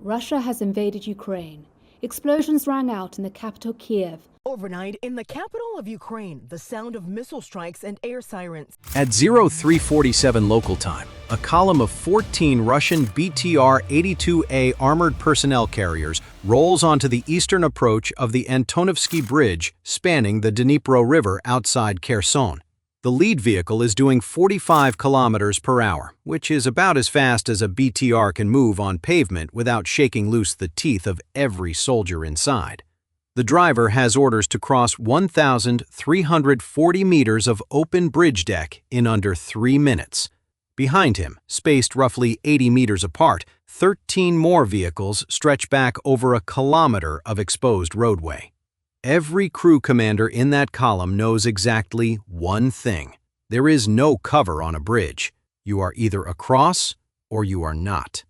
Russia has invaded Ukraine. Explosions rang out in the capital, Kiev. Overnight, in the capital of Ukraine, the sound of missile strikes and air sirens. At 0347 local time, a column of 14 Russian BTR-82A armored personnel carriers rolls onto the eastern approach of the Antonovsky Bridge spanning the Dnipro River outside Kherson. The lead vehicle is doing 45 kilometers per hour, which is about as fast as a BTR can move on pavement without shaking loose the teeth of every soldier inside. The driver has orders to cross 1,340 meters of open bridge deck in under 3 minutes. Behind him, spaced roughly 80 meters apart, 13 more vehicles stretch back over a kilometer of exposed roadway. Every crew commander in that column knows exactly one thing. There is no cover on a bridge. You are either across or you are not.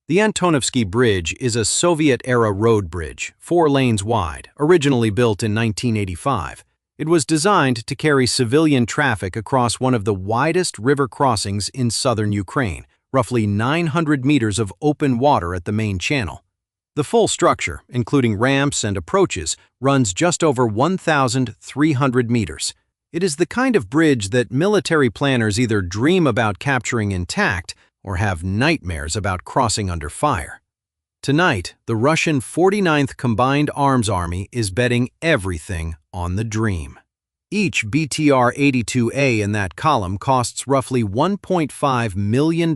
The Antonovsky Bridge is a Soviet-era road bridge, 4 lanes wide, originally built in 1985. It was designed to carry civilian traffic across one of the widest river crossings in southern Ukraine, roughly 900 meters of open water at the main channel. The full structure, including ramps and approaches, runs just over 1,300 meters. It is the kind of bridge that military planners either dream about capturing intact or have nightmares about crossing under fire. Tonight, the Russian 49th Combined Arms Army is betting everything on the dream. Each BTR-82A in that column costs roughly $1.5 million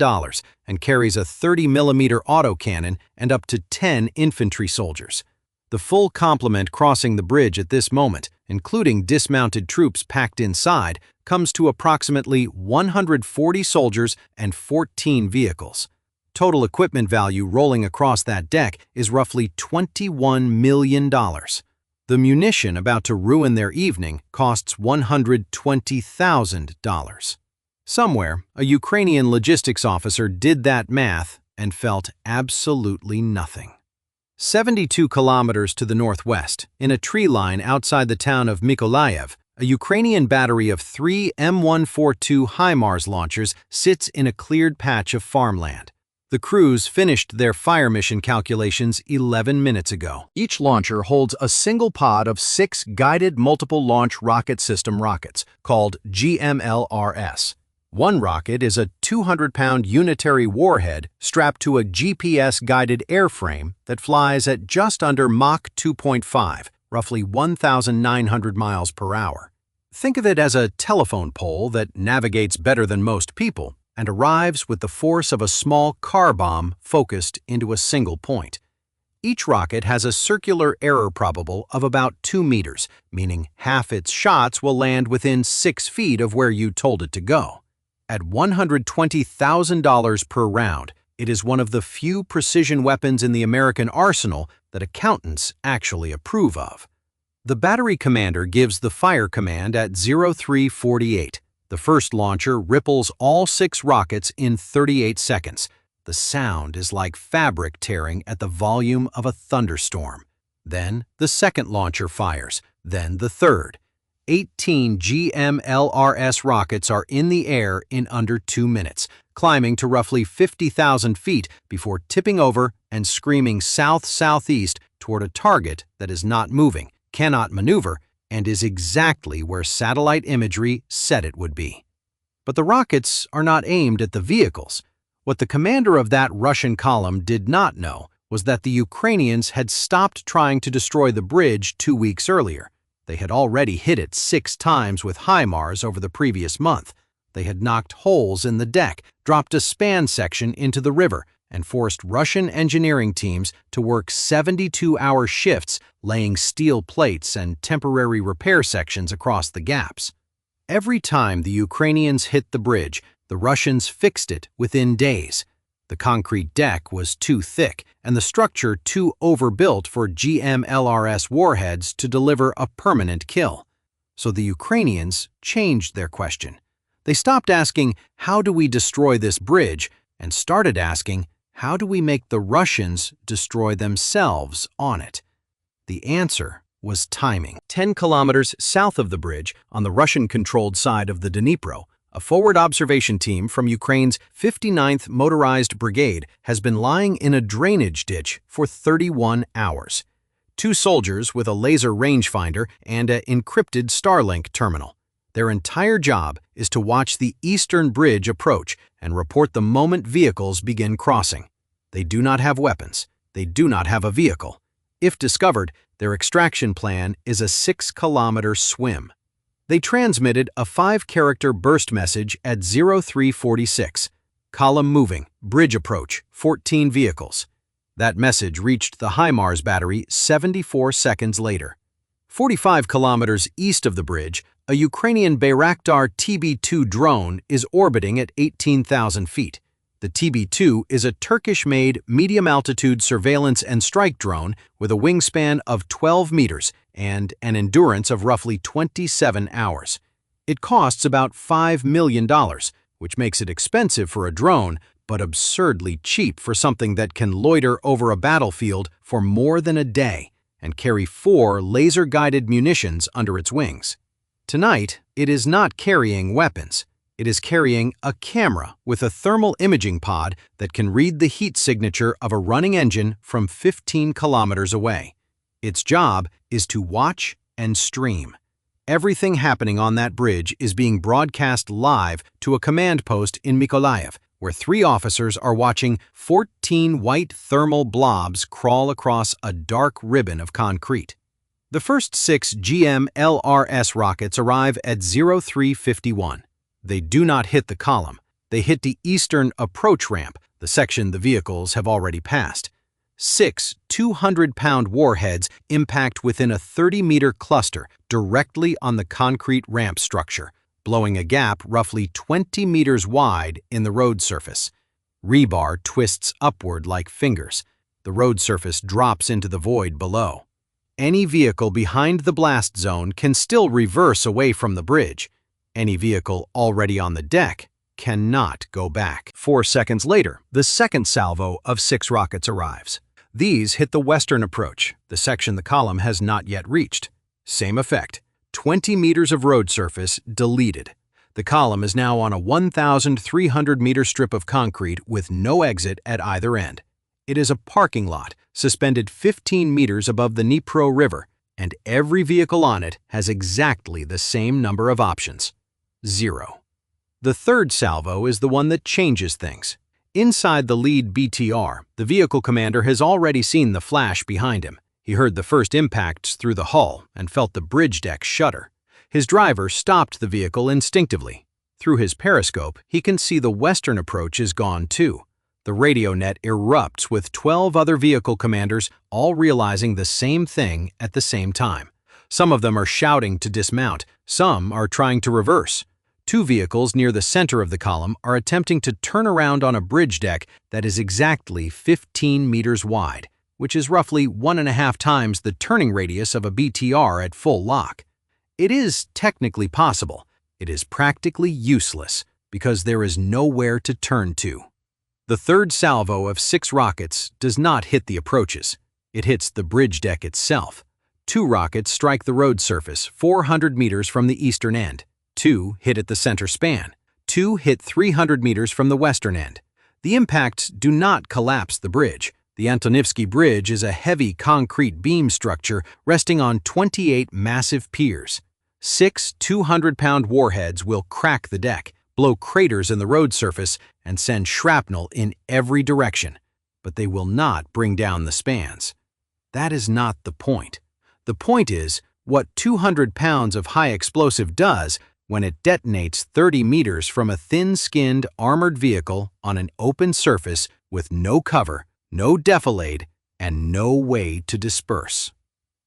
and carries a 30mm autocannon and up to 10 infantry soldiers. The full complement crossing the bridge at this moment, including dismounted troops packed inside, comes to approximately 140 soldiers and 14 vehicles. Total equipment value rolling across that deck is roughly $21 million. The munition about to ruin their evening costs $120,000. Somewhere, a Ukrainian logistics officer did that math and felt absolutely nothing. 72 kilometers to the northwest, in a tree line outside the town of Mykolaiv, a Ukrainian battery of 3 M142 HIMARS launchers sits in a cleared patch of farmland. The crews finished their fire mission calculations 11 minutes ago. Each launcher holds a single pod of 6 guided multiple launch rocket system rockets, called GMLRS. One rocket is a 200-pound unitary warhead strapped to a GPS-guided airframe that flies at just under Mach 2.5, roughly 1,900 miles per hour. Think of it as a telephone pole that navigates better than most people and arrives with the force of a small car bomb focused into a single point. Each rocket has a circular error probable of about 2 meters, meaning half its shots will land within 6 feet of where you told it to go. At $120,000 per round, it is one of the few precision weapons in the American arsenal that accountants actually approve of. The battery commander gives the fire command at 0348. The first launcher ripples all 6 rockets in 38 seconds. The sound is like fabric tearing at the volume of a thunderstorm. Then the second launcher fires, then the third. 18 GMLRS rockets are in the air in under 2 minutes, climbing to roughly 50,000 feet before tipping over and screaming south-southeast toward a target that is not moving, cannot maneuver, and is exactly where satellite imagery said it would be. But the rockets are not aimed at the vehicles. What the commander of that Russian column did not know was that the Ukrainians had stopped trying to destroy the bridge 2 weeks earlier. They had already hit it 6 times with HIMARS over the previous month. They had knocked holes in the deck, dropped a span section into the river, and forced Russian engineering teams to work 72-hour shifts laying steel plates and temporary repair sections across the gaps. Every time the Ukrainians hit the bridge, the Russians fixed it within days. The concrete deck was too thick and the structure too overbuilt for GMLRS warheads to deliver a permanent kill. So the Ukrainians changed their question. They stopped asking, "How do we destroy this bridge?" and started asking, "How do we make the Russians destroy themselves on it?" The answer was timing. 10 kilometers south of the bridge, on the Russian-controlled side of the Dnipro, A forward observation team from Ukraine's 59th Motorized Brigade has been lying in a drainage ditch for 31 hours. Two soldiers with a laser rangefinder and an encrypted Starlink terminal. Their entire job is to watch the eastern bridge approach and report the moment vehicles begin crossing. They do not have weapons. They do not have a vehicle. If discovered, their extraction plan is a 6-kilometer swim. They transmitted a 5-character burst message at 0346. Column moving, bridge approach, 14 vehicles. That message reached the HIMARS battery 74 seconds later. 45 kilometers east of the bridge, a Ukrainian Bayraktar TB2 drone is orbiting at 18,000 feet. The TB2 is a Turkish-made medium-altitude surveillance and strike drone with a wingspan of 12 meters and an endurance of roughly 27 hours. It costs about $5 million, which makes it expensive for a drone, but absurdly cheap for something that can loiter over a battlefield for more than a day and carry 4 laser-guided munitions under its wings. Tonight, it is not carrying weapons. It is carrying a camera with a thermal imaging pod that can read the heat signature of a running engine from 15 kilometers away. Its job is to watch and stream. Everything happening on that bridge is being broadcast live to a command post in Mykolaiv, where 3 officers are watching 14 white thermal blobs crawl across a dark ribbon of concrete. The first 6 GM-LRS rockets arrive at 0351. They do not hit the column. They hit the eastern approach ramp, the section the vehicles have already passed. 6 200-pound warheads impact within a 30-meter cluster directly on the concrete ramp structure, blowing a gap roughly 20 meters wide in the road surface. Rebar twists upward like fingers. The road surface drops into the void below. Any vehicle behind the blast zone can still reverse away from the bridge. Any vehicle already on the deck cannot go back. 4 seconds later, the second salvo of 6 rockets arrives. These hit the western approach, the section the column has not yet reached. Same effect. 20 meters of road surface deleted. The column is now on a 1,300-meter strip of concrete with no exit at either end. It is a parking lot suspended 15 meters above the Dnipro River, and every vehicle on it has exactly the same number of options. 0. The third salvo is the one that changes things. Inside the lead BTR, the vehicle commander has already seen the flash behind him. He heard the first impacts through the hull and felt the bridge deck shudder. His driver stopped the vehicle instinctively. Through his periscope, he can see the western approach is gone too. The radio net erupts with 12 other vehicle commanders all realizing the same thing at the same time. Some of them are shouting to dismount. Some are trying to reverse. 2 vehicles near the center of the column are attempting to turn around on a bridge deck that is exactly 15 meters wide, which is roughly 1.5 times the turning radius of a BTR at full lock. It is technically possible. It is practically useless because there is nowhere to turn to. The third salvo of 6 rockets does not hit the approaches. It hits the bridge deck itself. 2 rockets strike the road surface 400 meters from the eastern end. 2 hit at the center span. 2 hit 300 meters from the western end. The impacts do not collapse the bridge. The Antonivsky Bridge is a heavy concrete beam structure resting on 28 massive piers. 6 200-pound warheads will crack the deck, blow craters in the road surface, and send shrapnel in every direction. But they will not bring down the spans. That is not the point. The point is what 200 pounds of high explosive does when it detonates 30 meters from a thin-skinned armored vehicle on an open surface with no cover, no defilade, and no way to disperse.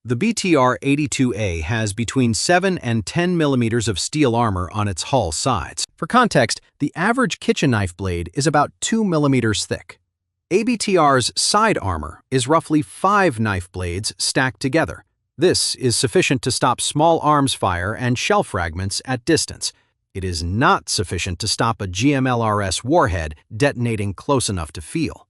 The BTR-82A has between 7 and 10 millimeters of steel armor on its hull sides. For context, the average kitchen knife blade is about 2 millimeters thick. ABTR's side armor is roughly 5 knife blades stacked together. This is sufficient to stop small arms fire and shell fragments at distance. It is not sufficient to stop a GMLRS warhead detonating close enough to feel.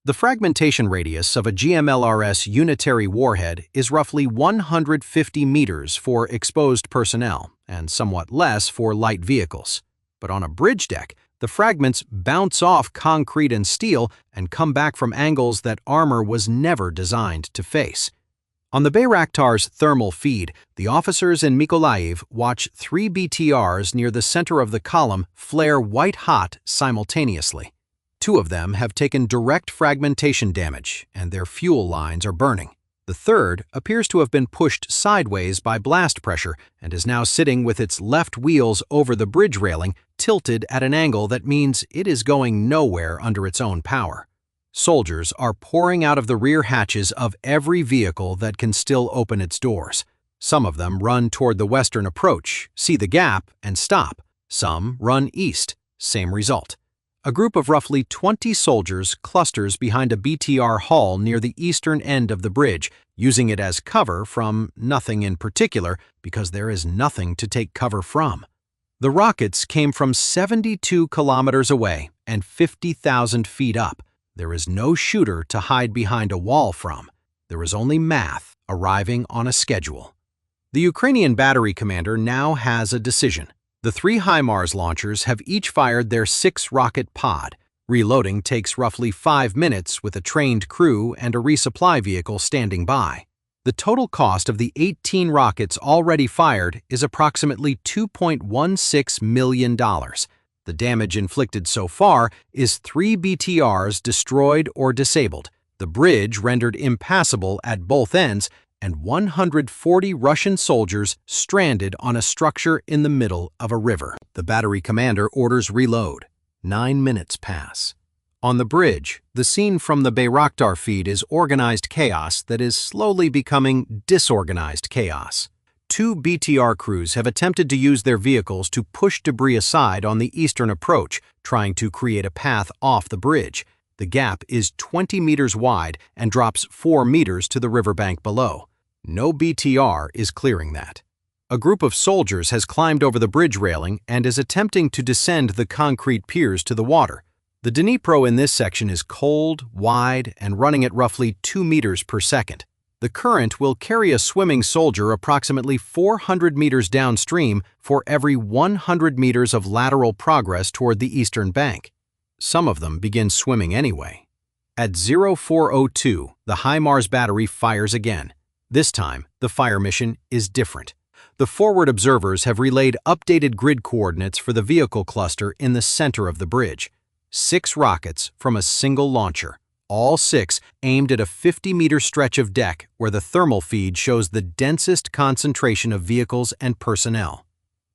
The fragmentation radius of a GMLRS unitary warhead is roughly 150 meters for exposed personnel and somewhat less for light vehicles. but on a bridge deck, the fragments bounce off concrete and steel and come back from angles that armor was never designed to face. On the Bayraktar's thermal feed, the officers in Mykolaiv watch 3 BTRs near the center of the column flare white-hot simultaneously. 2 of them have taken direct fragmentation damage, and their fuel lines are burning. The third appears to have been pushed sideways by blast pressure and is now sitting with its left wheels over the bridge railing, tilted at an angle that means it is going nowhere under its own power. Soldiers are pouring out of the rear hatches of every vehicle that can still open its doors. Some of them run toward the western approach, see the gap, and stop. Some run east, same result. A group of roughly 20 soldiers clusters behind a BTR hull near the eastern end of the bridge, using it as cover from nothing in particular because there is nothing to take cover from. The rockets came from 72 kilometers away and 50,000 feet up. There is no shooter to hide behind a wall from. There is only math arriving on a schedule. The Ukrainian battery commander now has a decision. The 3 HIMARS launchers have each fired their 6-rocket pod. Reloading takes roughly 5 minutes with a trained crew and a resupply vehicle standing by. The total cost of the 18 rockets already fired is approximately $2.16 million. The damage inflicted so far is 3 BTRs destroyed or disabled, the bridge rendered impassable at both ends, and 140 Russian soldiers stranded on a structure in the middle of a river. The battery commander orders reload. 9 minutes pass. On the bridge, the scene from the Bayraktar feed is organized chaos that is slowly becoming disorganized chaos. 2 BTR crews have attempted to use their vehicles to push debris aside on the eastern approach, trying to create a path off the bridge. The gap is 20 meters wide and drops 4 meters to the riverbank below. No BTR is clearing that. A group of soldiers has climbed over the bridge railing and is attempting to descend the concrete piers to the water. The Dnipro in this section is cold, wide, and running at roughly 2 meters per second. The current will carry a swimming soldier approximately 400 meters downstream for every 100 meters of lateral progress toward the eastern bank. Some of them begin swimming anyway. At 0402, the HIMARS battery fires again. This time, the fire mission is different. The forward observers have relayed updated grid coordinates for the vehicle cluster in the center of the bridge. 6 rockets from a single launcher. All 6 aimed at a 50-meter stretch of deck where the thermal feed shows the densest concentration of vehicles and personnel.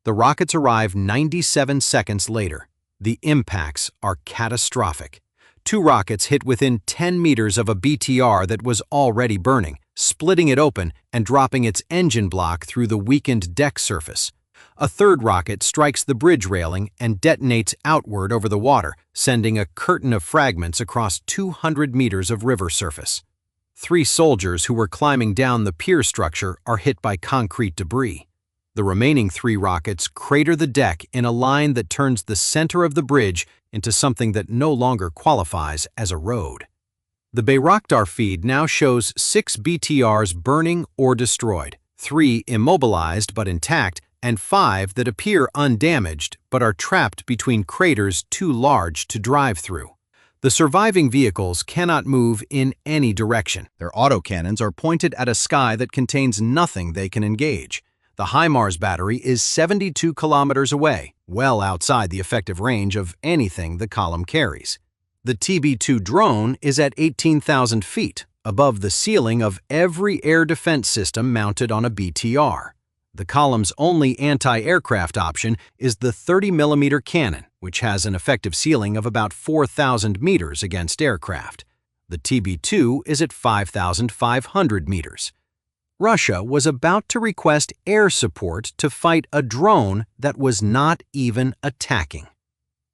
The rockets arrive 97 seconds later. The impacts are catastrophic. 2 rockets hit within 10 meters of a BTR that was already burning, splitting it open and dropping its engine block through the weakened deck surface. A 3rd rocket strikes the bridge railing and detonates outward over the water, sending a curtain of fragments across 200 meters of river surface. 3 soldiers who were climbing down the pier structure are hit by concrete debris. The remaining 3 rockets crater the deck in a line that turns the center of the bridge into something that no longer qualifies as a road. The Bayraktar feed now shows 6 BTRs burning or destroyed, 3 immobilized but intact, and 5 that appear undamaged but are trapped between craters too large to drive through. The surviving vehicles cannot move in any direction. Their autocannons are pointed at a sky that contains nothing they can engage. The HIMARS battery is 72 kilometers away, well outside the effective range of anything the column carries. The TB2 drone is at 18,000 feet, above the ceiling of every air defense system mounted on a BTR. The column's only anti-aircraft option is the 30mm cannon, which has an effective ceiling of about 4,000 meters against aircraft. The TB2 is at 5,500 meters. Russia was about to request air support to fight a drone that was not even attacking.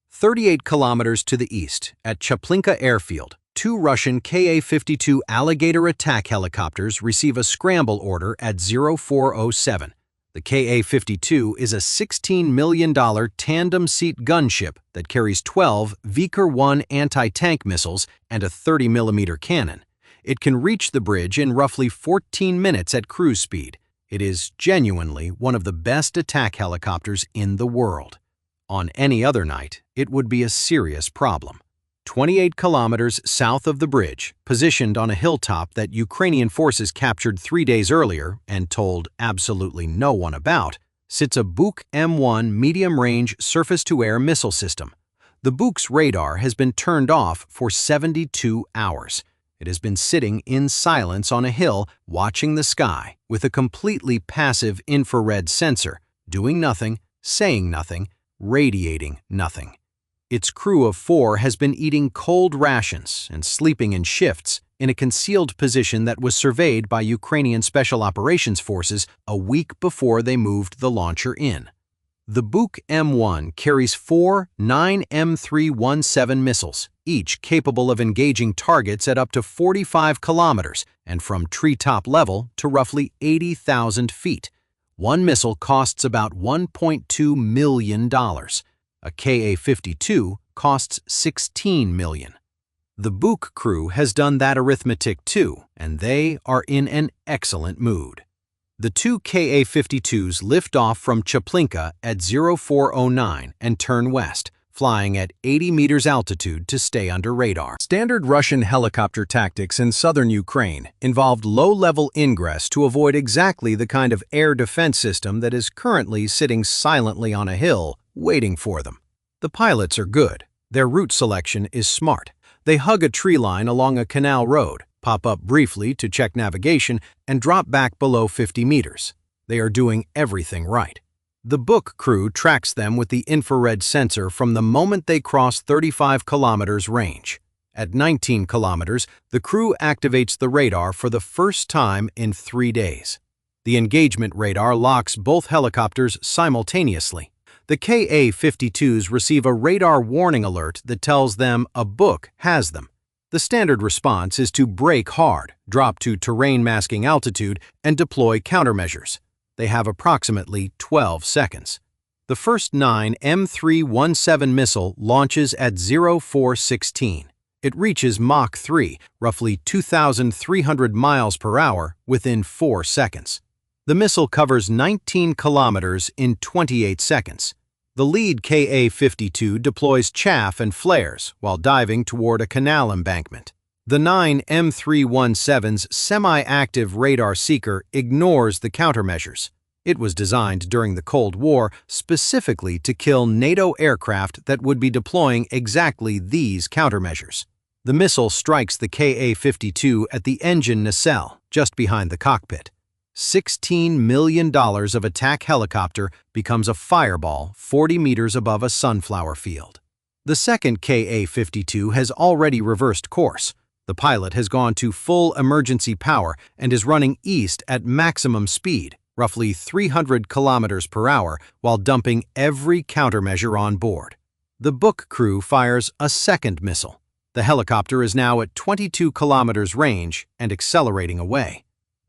38 kilometers to the east, at Chaplinka Airfield, 2 Russian Ka-52 Alligator attack helicopters receive a scramble order at 0407. The Ka-52 is a $16 million tandem-seat gunship that carries 12 Vickers-1 anti-tank missiles and a 30mm cannon. It can reach the bridge in roughly 14 minutes at cruise speed. It is genuinely one of the best attack helicopters in the world. On any other night, it would be a serious problem. 28 kilometers south of the bridge, positioned on a hilltop that Ukrainian forces captured 3 days earlier and told absolutely no one about, sits a Buk M1 medium-range surface-to-air missile system. The Buk's radar has been turned off for 72 hours. It has been sitting in silence on a hill, watching the sky, with a completely passive infrared sensor, doing nothing, saying nothing, radiating nothing. Its crew of 4 has been eating cold rations and sleeping in shifts in a concealed position that was surveyed by Ukrainian Special Operations Forces a week before they moved the launcher in. The Buk M1 carries 4 9M317 missiles, each capable of engaging targets at up to 45 kilometers and from treetop level to roughly 80,000 feet. One missile costs about $1.2 million. A Ka-52 costs $16 million. The Buk crew has done that arithmetic too, and they are in an excellent mood. The 2 Ka-52s lift off from Chaplinka at 0409 and turn west, flying at 80 meters altitude to stay under radar. Standard Russian helicopter tactics in southern Ukraine involved low-level ingress to avoid exactly the kind of air defense system that is currently sitting silently on a hill, waiting for them. The pilots are good. Their route selection is smart. They hug a tree line along a canal road, pop up briefly to check navigation, and drop back below 50 meters. They are doing everything right. The Buk crew tracks them with the infrared sensor from the moment they cross 35 kilometers range. At 19 kilometers, the crew activates the radar for the first time in 3 days. The engagement radar locks both helicopters simultaneously. The Ka-52s receive a radar warning alert that tells them a Buk has them. The standard response is to brake hard, drop to terrain masking altitude, and deploy countermeasures. They have approximately 12 seconds. The first 9 M317 missile launches at 0416. It reaches Mach 3, roughly 2,300 miles per hour, within 4 seconds. The missile covers 19 kilometers in 28 seconds. The lead Ka-52 deploys chaff and flares while diving toward a canal embankment. The 9 M317's semi-active radar seeker ignores the countermeasures. It was designed during the Cold War specifically to kill NATO aircraft that would be deploying exactly these countermeasures. The missile strikes the Ka-52 at the engine nacelle, just behind the cockpit. $16 million of attack helicopter becomes a fireball 40 meters above a sunflower field. The second Ka-52 has already reversed course. The pilot has gone to full emergency power and is running east at maximum speed, roughly 300 kilometers per hour, while dumping every countermeasure on board. The Buk crew fires a second missile. The helicopter is now at 22 kilometers range and accelerating away.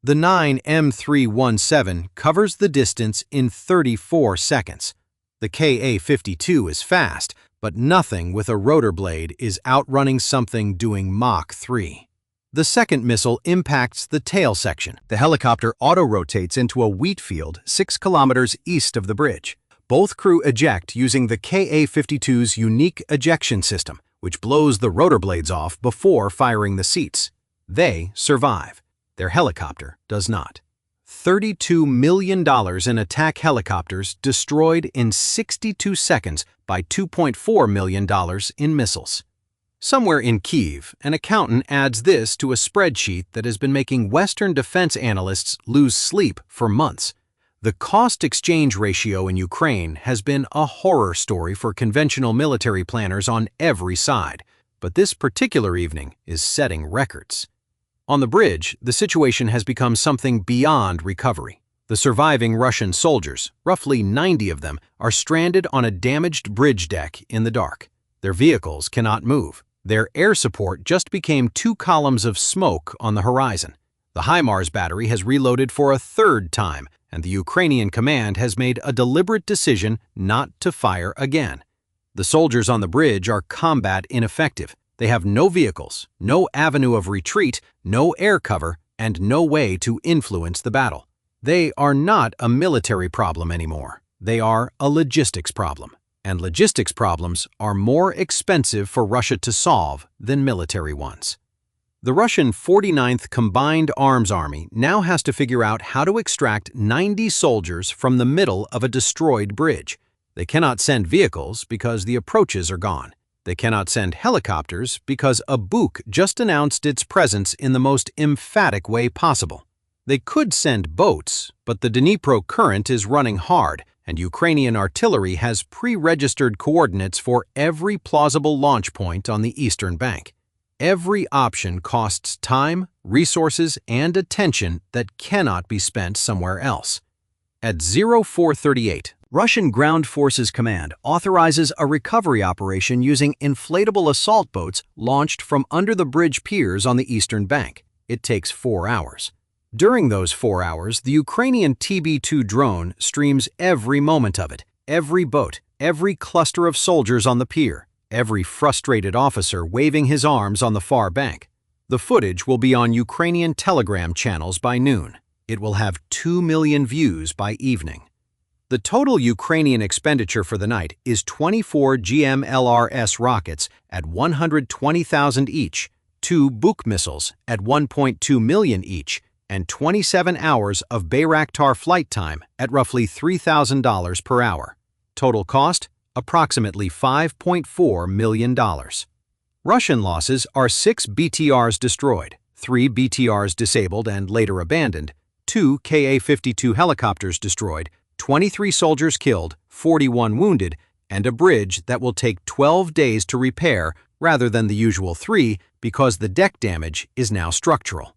The 9 M317 covers the distance in 34 seconds. The Ka-52 is fast, but nothing with a rotor blade is outrunning something doing Mach 3. The second missile impacts the tail section. The helicopter auto-rotates into a wheat field 6 kilometers east of the bridge. Both crew eject using the Ka-52's unique ejection system, which blows the rotor blades off before firing the seats. They survive. Their helicopter does not. $32 million in attack helicopters destroyed in 62 seconds by $2.4 million in missiles. Somewhere in Kyiv, an accountant adds this to a spreadsheet that has been making Western defense analysts lose sleep for months. The cost-exchange ratio in Ukraine has been a horror story for conventional military planners on every side, but this particular evening is setting records. On the bridge, the situation has become something beyond recovery. The surviving Russian soldiers, roughly 90 of them, are stranded on a damaged bridge deck in the dark. Their vehicles cannot move. Their air support just became 2 columns of smoke on the horizon. The HIMARS battery has reloaded for a 3rd time, and the Ukrainian command has made a deliberate decision not to fire again. The soldiers on the bridge are combat ineffective. They have no vehicles, no avenue of retreat, no air cover, and no way to influence the battle. They are not a military problem anymore. They are a logistics problem. and logistics problems are more expensive for Russia to solve than military ones. The Russian 49th Combined Arms Army now has to figure out how to extract 90 soldiers from the middle of a destroyed bridge. They cannot send vehicles because the approaches are gone. They cannot send helicopters because a Buk just announced its presence in the most emphatic way possible. They could send boats, but the Dnipro current is running hard, and Ukrainian artillery has pre-registered coordinates for every plausible launch point on the eastern bank. Every option costs time, resources, and attention that cannot be spent somewhere else. At 0438, Russian Ground Forces Command authorizes a recovery operation using inflatable assault boats launched from under the bridge piers on the eastern bank. It takes 4 hours. During those 4 hours, the Ukrainian TB2 drone streams every moment of it, every boat, every cluster of soldiers on the pier, every frustrated officer waving his arms on the far bank. The footage will be on Ukrainian Telegram channels by noon. It will have 2 million views by evening. The total Ukrainian expenditure for the night is 24 GMLRS rockets at 120,000 each, 2 Buk missiles at 1.2 million each, and 27 hours of Bayraktar flight time at roughly $3,000 per hour. Total cost, approximately $5.4 million. Russian losses are 6 BTRs destroyed, 3 BTRs disabled and later abandoned, 2 Ka-52 helicopters destroyed, 23 soldiers killed, 41 wounded, and a bridge that will take 12 days to repair rather than the usual 3 because the deck damage is now structural.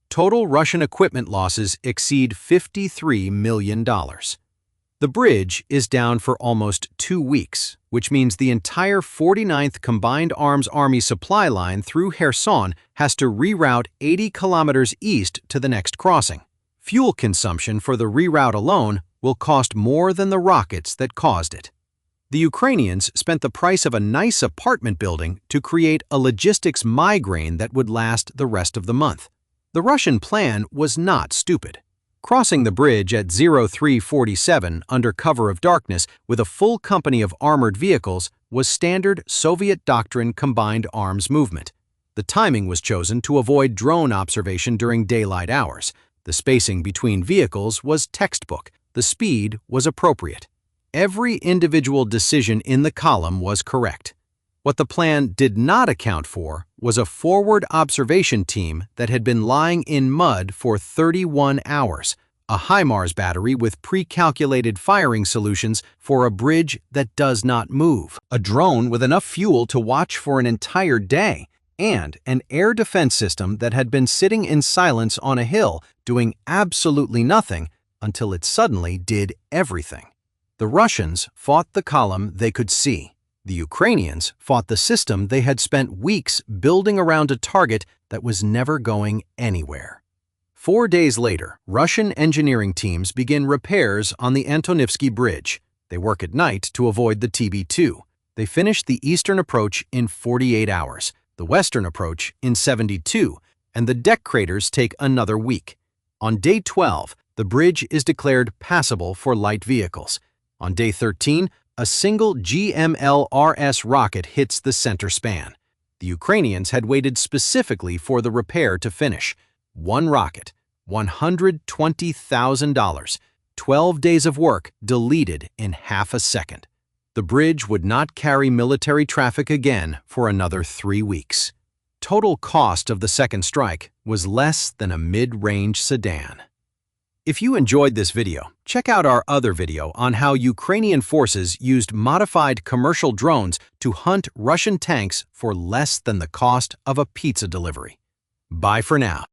Total Russian equipment losses exceed $53 million. The bridge is down for almost 2 weeks, which means the entire 49th Combined Arms Army supply line through Kherson has to reroute 80 kilometers east to the next crossing. Fuel consumption for the reroute alone will cost more than the rockets that caused it. The Ukrainians spent the price of a nice apartment building to create a logistics migraine that would last the rest of the month. The Russian plan was not stupid. Crossing the bridge at 0347 under cover of darkness with a full company of armored vehicles was standard Soviet doctrine combined arms movement. The timing was chosen to avoid drone observation during daylight hours. The spacing between vehicles was textbook. The speed was appropriate. Every individual decision in the column was correct. What the plan did not account for was a forward observation team that had been lying in mud for 31 hours, a HIMARS battery with pre-calculated firing solutions for a bridge that does not move, a drone with enough fuel to watch for an entire day, and an air defense system that had been sitting in silence on a hill doing absolutely nothing until it suddenly did everything. The Russians fought the column they could see. The Ukrainians fought the system they had spent weeks building around a target that was never going anywhere. 4 days later, Russian engineering teams begin repairs on the Antonivsky Bridge. They work at night to avoid the TB2. They finish the eastern approach in 48 hours, the western approach in 72, and the deck craters take another week. On day 12, the bridge is declared passable for light vehicles. On day 13, a single GMLRS rocket hits the center span. The Ukrainians had waited specifically for the repair to finish. 1 rocket, $120,000, 12 days of work deleted in half a second. The bridge would not carry military traffic again for another 3 weeks. Total cost of the second strike was less than a mid-range sedan. If you enjoyed this video, check out our other video on how Ukrainian forces used modified commercial drones to hunt Russian tanks for less than the cost of a pizza delivery. Bye for now.